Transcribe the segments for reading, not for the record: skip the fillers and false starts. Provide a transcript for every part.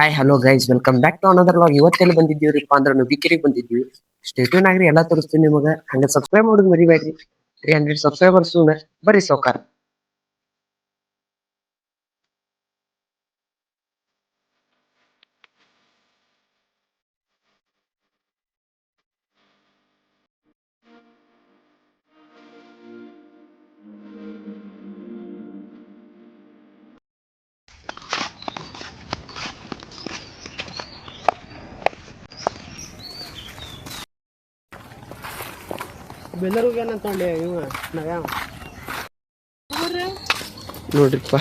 Hi hello guys welcome back to another vlog. ಇವತ್ತೆಲ್ಲಿ ಬಂದಿದ್ದೀವ್ರಿಪ್ಪ ಅಂದ್ರೆ ನುಗ್ಗಿಕೆರೆಗೆ ಬಂದಿದ್ವಿ. ಸ್ಟೇಟ್ಯೂನ್ ಆಗ್ರಿ ಎಲ್ಲ ತೋರಿಸ್ತೀನಿ ನಿಮಗೆ. ಹಂಗೆ ಸಬ್ಸ್ಕ್ರೈಬ್ ಮಾಡೋದು ಮರಿಬೇಡ್ರಿ. 300 ಸಬ್ಸ್ಕ್ರೈಬರ್ಸ್ ಬರೀ ಸೌಕಾರ. ಬೆಲ್ಲರಿಗೆ ಏನಂತಂಡೆ ಇವ ನಗ ನೋಡ್ರಿಪ್ಪ.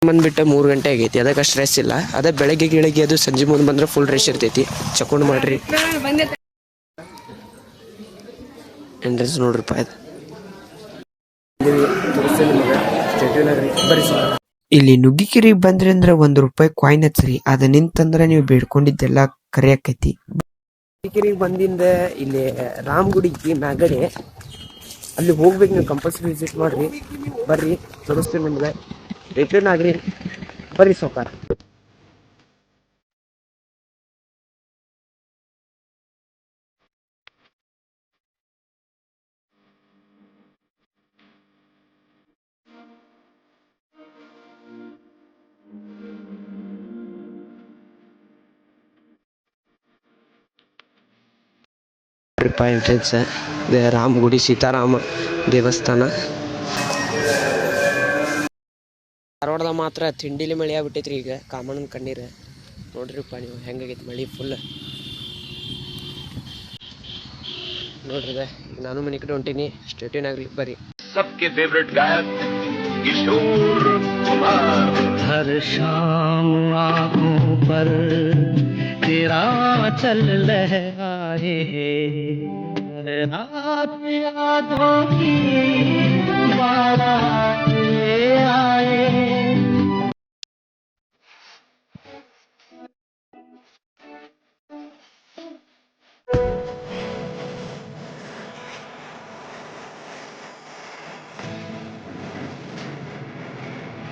ಬಂದ್ಬಿಟ್ಟು 3 ಗಂಟೆ ಆಗೈತಿ. ಅದಕ್ಕೆ ಸ್ಟ್ರೆಸ್ ಇಲ್ಲ. ಅದೇ ಬೆಳಗ್ಗೆ ಅದು ಸಂಜೆ ಮುಂದೆ ಬಂದ್ರೆ ಫುಲ್ ರಶ್ ಇರ್ತೈತಿ. ಚಕೊಂಡು ಮಾಡ್ರಿ ಎಂಟ್ರೆನ್ಸ್ ನೋಡ್ರಿಪ್ಪ. ಇಲ್ಲಿ ನುಗ್ಗಿಕೆರೆಗೆ ಬಂದ್ರಿ ಅಂದ್ರೆ ₹1 ಕಾಯಿನ್ ಹಚ್ಚ್ರಿ. ಅದ ನಿಂತಂದ್ರೆ ನೀವು ಬೇಡ್ಕೊಂಡಿದ್ದೆಲ್ಲ ಕರೆ ಆಕೈತಿ. ನುಗ್ಗಿಕೆರೆಗೆ ಬಂದಿಂದ ಇಲ್ಲಿ ರಾಮಗುಡಿಗೆ ಮ್ಯಾಗಡೆ ಅಲ್ಲಿ ಹೋಗ್ಬೇಕು. ನೀವು ಕಂಪಲ್ಸರಿ ವಿಸಿಟ್ ಮಾಡ್ರಿ. ಬರ್ರಿ ತೋರಿಸ್ತೀನಿ ನಿಮ್ಗೆ. ರಿಟರ್ನ್ ಆಗ್ರಿ ಬರ್ರಿ ಸೌಕಾರ. ಎಂಟ್ರೆನ್ಸ್ ರಾಮಗುಡಿ ಸೀತಾರಾಮ ದೇವಸ್ಥಾನ. ಧಾರವಾಡದಾಗ ಮಾತ್ರ ತಿಂಡಿಲಿ ಮಳೆ ಆಗ್ಬಿಟ್ಟೈತ್ರಿ. ಈಗ ಕಾಮಣ್ಣನ ಕಣ್ಣೀರ ನೋಡ್ರಿಪ್ಪ ನೀವು ಹೆಂಗಾಗೈತಿ ಮಳೆ ಫುಲ್. ನೋಡ್ರಿ ಈಗ ನಾನು ಮನೆ ಕಡೆ ಹೊಂಟೀನಿ. ಸ್ಟೇಟ್ಯೂನ್ ಆಗ್ಲಿ ಬರ್ರಿ. सबके फेवरेट गायक किशोर कुमार। हर शाम आंखों पर तेरा चल लहराए, रात यादों की बारात